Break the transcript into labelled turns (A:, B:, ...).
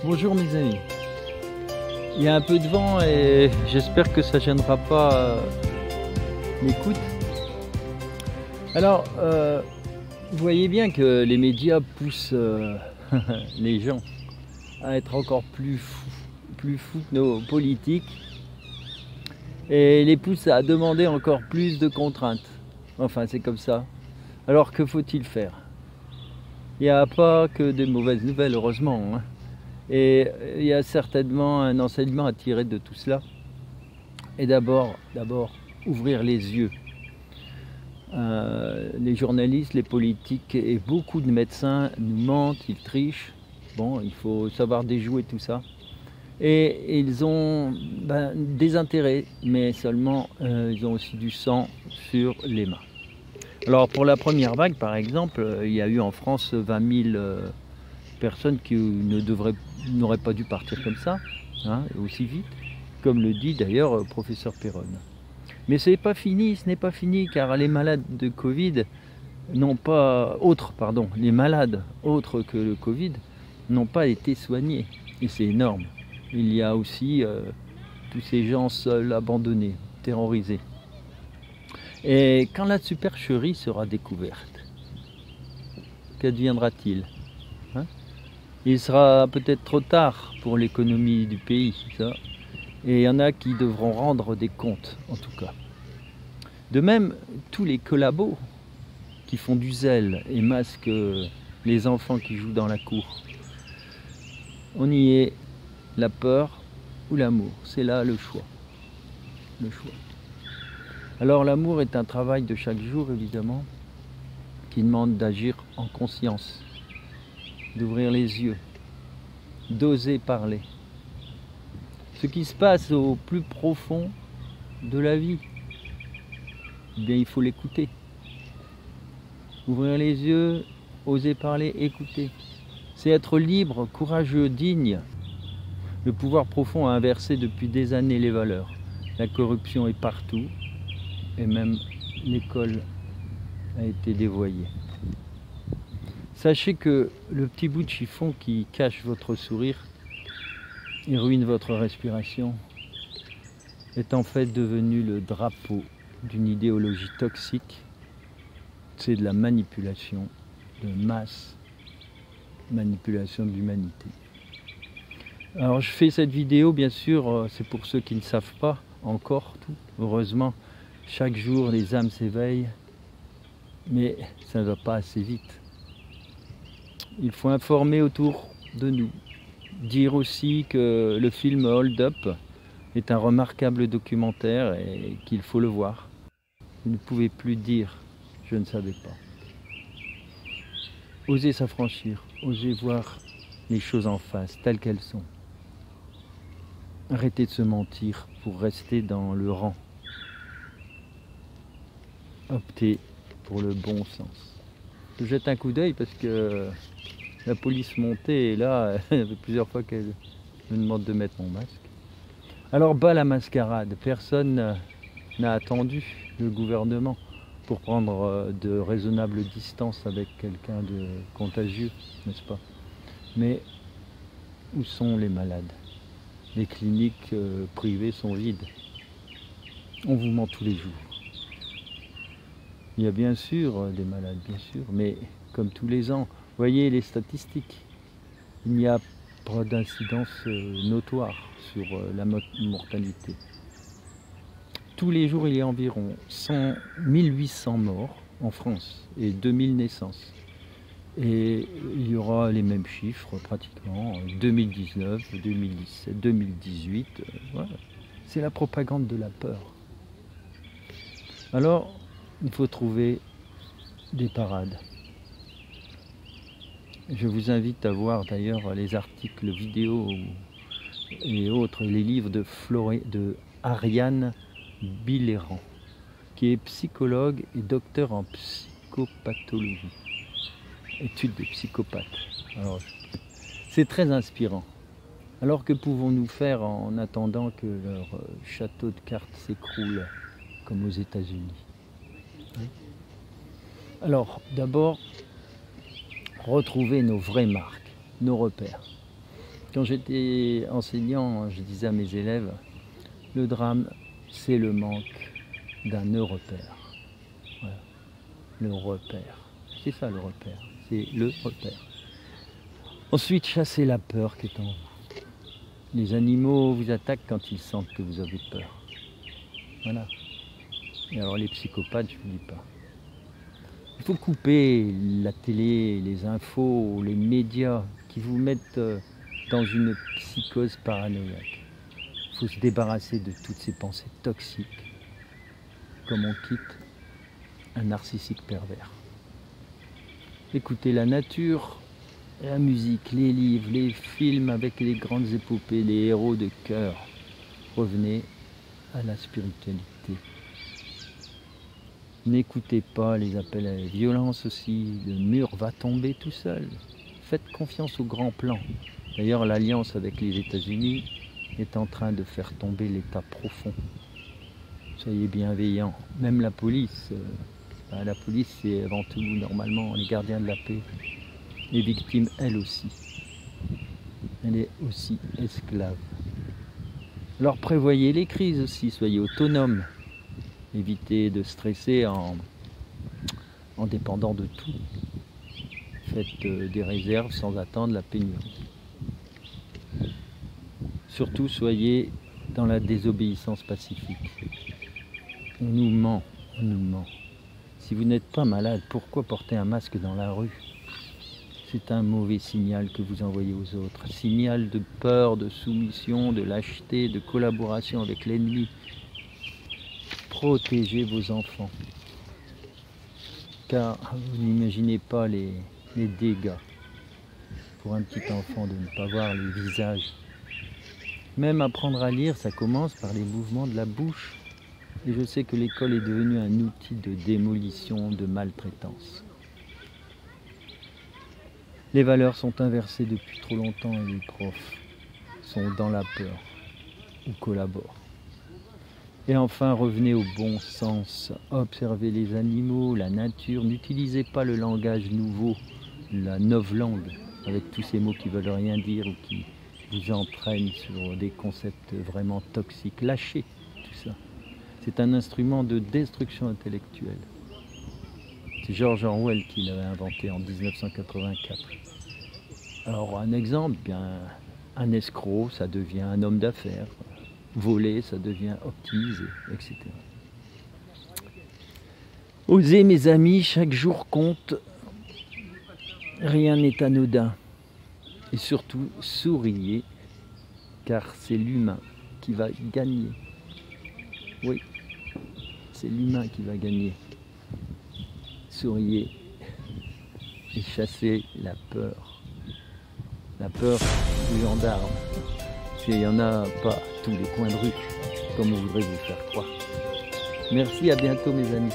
A: Bonjour mes amis. Il y a un peu de vent et j'espère que ça ne gênera pas l'écoute. Alors, vous voyez bien que les médias poussent les gens à être encore plus fous que nos politiques et les poussent à demander encore plus de contraintes. Enfin, c'est comme ça. Alors, que faut-il faire? Il n'y a pas que des mauvaises nouvelles, heureusement, hein. Et il y a certainement un enseignement à tirer de tout cela. Et d'abord, ouvrir les yeux. Les journalistes, les politiques et beaucoup de médecins nous mentent, ils trichent. Bon, il faut savoir déjouer tout ça. Et ils ont des intérêts, mais seulement ils ont aussi du sang sur les mains. Alors pour la première vague, par exemple, il y a eu en France 20 000 personnes qui n'auraient pas dû partir comme ça, hein, aussi vite, comme le dit d'ailleurs professeur Péronne. Mais ce n'est pas fini, car les malades de Covid les malades autres que le Covid n'ont pas été soignés. Et c'est énorme. Il y a aussi tous ces gens seuls, abandonnés, terrorisés. Et quand la supercherie sera découverte, qu'adviendra-t-il, hein? Il sera peut-être trop tard pour l'économie du pays, ça. Et il y en a qui devront rendre des comptes, en tout cas. De même, tous les collabos qui font du zèle et masquent les enfants qui jouent dans la cour. On y est, la peur ou l'amour, c'est là le choix. Le choix. Alors l'amour est un travail de chaque jour, évidemment, qui demande d'agir en conscience, d'ouvrir les yeux, d'oser parler. Ce qui se passe au plus profond de la vie, eh bien, il faut l'écouter. Ouvrir les yeux, oser parler, écouter. C'est être libre, courageux, digne. Le pouvoir profond a inversé depuis des années les valeurs. La corruption est partout et même l'école a été dévoyée. Sachez que le petit bout de chiffon qui cache votre sourire et ruine votre respiration est en fait devenu le drapeau d'une idéologie toxique. C'est de la manipulation de masse, manipulation de l'humanité. Alors je fais cette vidéo, bien sûr, c'est pour ceux qui ne savent pas encore tout. Heureusement, chaque jour les âmes s'éveillent, mais ça ne va pas assez vite. Il faut informer autour de nous. Dire aussi que le film Hold Up est un remarquable documentaire et qu'il faut le voir. Vous ne pouvez plus dire « je ne savais pas ». Osez s'affranchir, osez voir les choses en face, telles qu'elles sont. Arrêtez de se mentir pour rester dans le rang. Optez pour le bon sens. Je jette un coup d'œil parce que la police montait et là, il y avait plusieurs fois qu'elle me demande de mettre mon masque. Alors bas la mascarade, personne n'a attendu le gouvernement pour prendre de raisonnables distances avec quelqu'un de contagieux, n'est-ce pas? Mais où sont les malades? Les cliniques privées sont vides. On vous ment tous les jours. Il y a bien sûr des malades, bien sûr, mais comme tous les ans, voyez les statistiques. Il n'y a pas d'incidence notoire sur la mortalité. Tous les jours, il y a environ 1800 morts en France et 2000 naissances. Et il y aura les mêmes chiffres pratiquement en 2019, 2017, 2018. Voilà. C'est la propagande de la peur. Alors, il faut trouver des parades. Je vous invite à voir d'ailleurs les articles vidéo et autres, les livres de Ariane Biléran, qui est psychologue et docteur en psychopathologie, étude des psychopathes. Alors, c'est très inspirant. Alors que pouvons-nous faire en attendant que leur château de cartes s'écroule comme aux États-Unis? Alors, d'abord, retrouver nos vraies marques, nos repères. Quand j'étais enseignant, je disais à mes élèves, le drame, c'est le manque d'un repère. Voilà. Le repère. C'est ça le repère. C'est le repère. Ensuite, chassez la peur qui est en vous. Les animaux vous attaquent quand ils sentent que vous avez peur. Voilà. Et alors les psychopathes, je ne vous dis pas. Il faut couper la télé, les infos, les médias qui vous mettent dans une psychose paranoïaque. Il faut se débarrasser de toutes ces pensées toxiques, comme on quitte un narcissique pervers. Écoutez la nature, la musique, les livres, les films avec les grandes épopées, les héros de cœur. Revenez à la spiritualité. N'écoutez pas les appels à la violence aussi, le mur va tomber tout seul. Faites confiance au grand plan. D'ailleurs, l'alliance avec les États-Unis est en train de faire tomber l'État profond. Soyez bienveillants. Même la police, la police c'est avant tout normalement les gardiens de la paix. Les victimes, elles aussi. Elle est aussi esclave. Alors prévoyez les crises aussi, soyez autonomes. Évitez de stresser en dépendant de tout. Faites des réserves sans attendre la pénurie. Surtout, soyez dans la désobéissance pacifique. On nous ment, on nous ment. Si vous n'êtes pas malade, pourquoi porter un masque dans la rue? C'est un mauvais signal que vous envoyez aux autres. Signal de peur, de soumission, de lâcheté, de collaboration avec l'ennemi. Protégez vos enfants. Car vous n'imaginez pas les dégâts pour un petit enfant de ne pas voir les visages. Même apprendre à lire, ça commence par les mouvements de la bouche. Et je sais que l'école est devenue un outil de démolition, de maltraitance. Les valeurs sont inversées depuis trop longtemps et les profs sont dans la peur ou collaborent. Et enfin, revenez au bon sens. Observez les animaux, la nature. N'utilisez pas le langage nouveau, la novlangue, avec tous ces mots qui veulent rien dire ou qui vous entraînent sur des concepts vraiment toxiques. Lâchez tout ça. C'est un instrument de destruction intellectuelle. C'est George Orwell qui l'avait inventé en 1984. Alors un exemple, bien, un escroc, ça devient un homme d'affaires. Voler, ça devient optimisé, etc. Osez mes amis, chaque jour compte. Rien n'est anodin. Et surtout, souriez, car c'est l'humain qui va gagner. Oui, c'est l'humain qui va gagner. Souriez et chassez la peur. La peur du gendarme. Parce qu'il n'y en a pas tous les coins de rue, comme on voudrait vous faire croire. Merci, à bientôt mes amis.